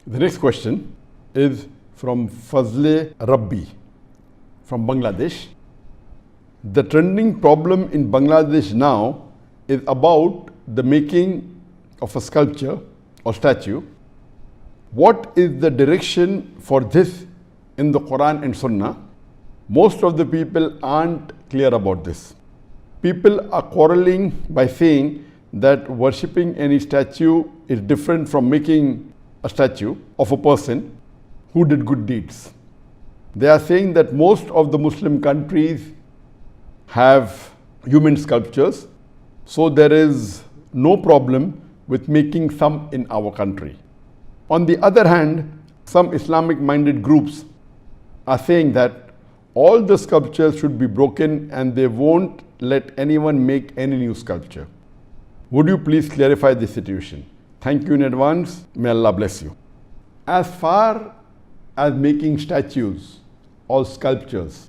The next question is from Fazle Rabbi from Bangladesh. The trending problem in Bangladesh now is about the making of a sculpture or statue. What is the direction for this in the Quran and Sunnah? Most of the people aren't clear about this. People are quarreling by saying that worshipping any statue is different from making a statue of a person who did good deeds. They are saying that most of the Muslim countries have human sculptures, so there is no problem with making some in our country. On the other hand, some Islamic-minded groups are saying that all the sculptures should be broken and they won't let anyone make any new sculpture. Would you please clarify this situation? Thank you in advance. May Allah bless you. As far as making statues or sculptures,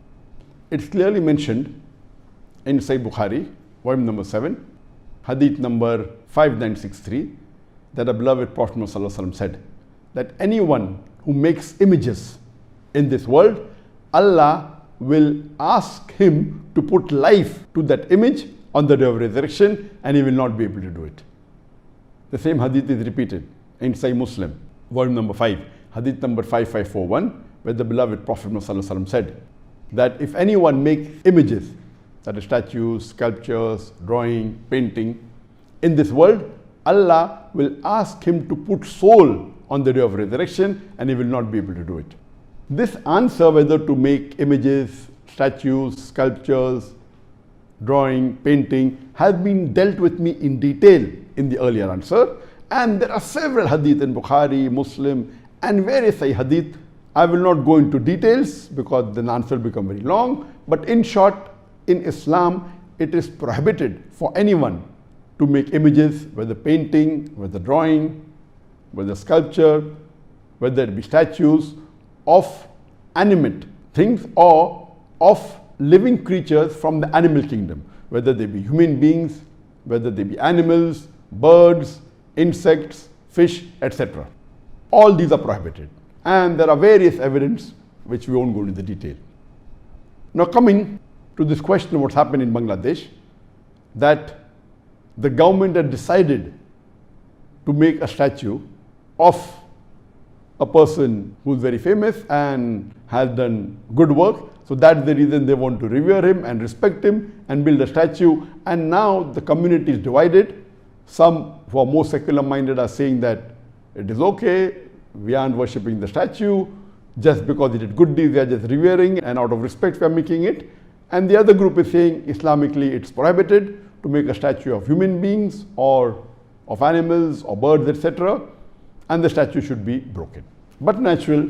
it's clearly mentioned in Sahih Bukhari, volume number 7, hadith number 5963, that the beloved Prophet ﷺ said that anyone who makes images in this world, Allah will ask him to put life to that image on the day of resurrection, and he will not be able to do it. The same hadith is repeated in Sahih Muslim, volume number 5, hadith number 5541, where the beloved Prophet ﷺ said that if anyone makes images, that is statues, sculptures, drawing, painting, in this world, Allah will ask him to put soul on the day of resurrection, and he will not be able to do it. This answer whether to make images, statues, sculptures, drawing, painting has been dealt with me in detail in the earlier answer, and there are several hadith in Bukhari, Muslim and various Sahih hadith. I will not go into details because the answer will become very long, but in short, in Islam it is prohibited for anyone to make images, whether painting, whether drawing, whether sculpture, whether it be statues of animate things or of living creatures from the animal kingdom, whether they be human beings, whether they be animals, birds, insects, fish, etc. All these are prohibited, and there are various evidence which we won't go into the detail. Now coming to this question of what's happened in Bangladesh, that the government had decided to make a statue of a person who's very famous and has done good work. So that's the reason they want to revere him and respect him and build a statue. And now the community is divided. Some who are more secular minded are saying that it is okay, we aren't worshipping the statue, just because he did good deeds, they are just revering, and out of respect we are making it. And the other group is saying Islamically it's prohibited to make a statue of human beings or of animals or birds, etc. and the statue should be broken. But natural,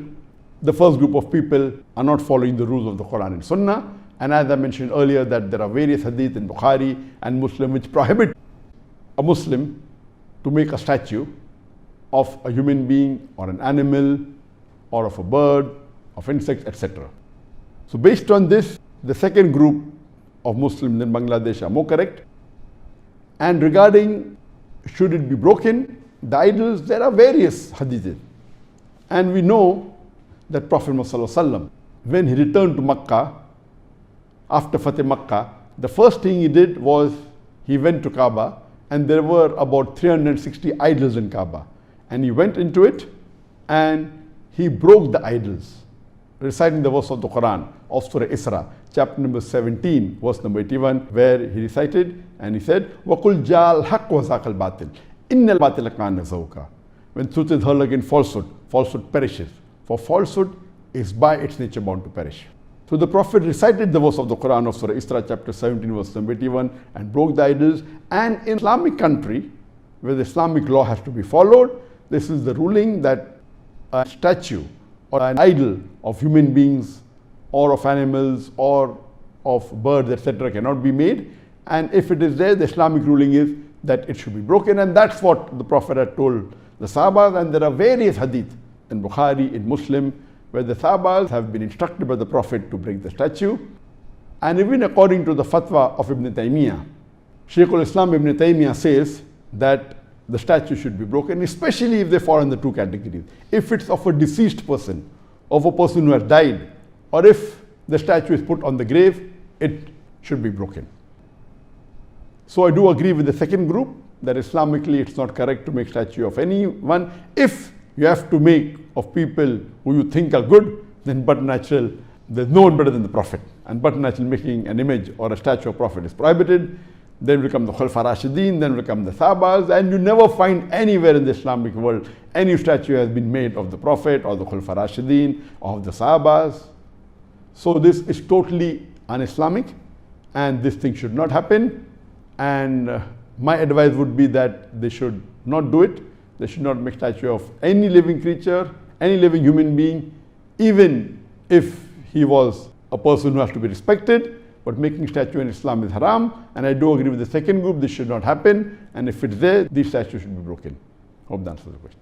the first group of people are not following the rules of the Quran and Sunnah, and as I mentioned earlier that there are various hadith in Bukhari and Muslim which prohibit a Muslim to make a statue of a human being or an animal or of a bird, of insects, etc. So based on this, the second group of Muslims in Bangladesh are more correct. And regarding should it be broken, the idols, there are various hadiths. And we know that Prophet ﷺ, when he returned to Makkah, after Fateh Makkah, the first thing he did was he went to Kaaba, and there were about 360 idols in Kaaba. And he went into it and he broke the idols, reciting the verse of the Quran of Surah Isra, chapter number 17, verse number 81, where he recited and he said, وَقُلْ جَاءَ الْحَقُّ وَزَاقَ الْبَاطِلِ إِنَّ الْبَاطِلَ كَانَ زَهُوقًا. When truth is heard against falsehood, falsehood perishes. For falsehood is by its nature bound to perish. So the Prophet recited the verse of the Quran of Surah Isra, chapter 17, verse number 81, and broke the idols. And in Islamic country, where the Islamic law has to be followed, this is the ruling that a statue or an idol of human beings or of animals or of birds, etc. cannot be made. And if it is there, the Islamic ruling is that it should be broken. And that's what the Prophet had told the Sahabas. And there are various hadith in Bukhari, in Muslim, where the Sahabas have been instructed by the Prophet to break the statue. And even according to the fatwa of Ibn Taymiyyah, Shaykh al-Islam Ibn Taymiyyah says that the statue should be broken, especially if they fall in the two categories. If it's of a deceased person, of a person who has died, or if the statue is put on the grave, it should be broken. So I do agree with the second group that Islamically it's not correct to make statue of anyone. If you have to make of people who you think are good, then but natural, there's no one better than the Prophet. And but natural making an image or a statue of Prophet is prohibited. Then will come the Khulafa Rashidin, then will come the Sahabas, and you never find anywhere in the Islamic world any statue has been made of the Prophet or the Khulafa Rashidin or of the Sahabas. So this is totally un-Islamic, and this thing should not happen. And my advice would be that they should not do it. They should not make statue of any living creature, any living human being, even if he was a person who has to be respected. But making statue in Islam is haram, and I do agree with the second group, this should not happen, and if it's there, these statues should be broken. Hope that answers the question.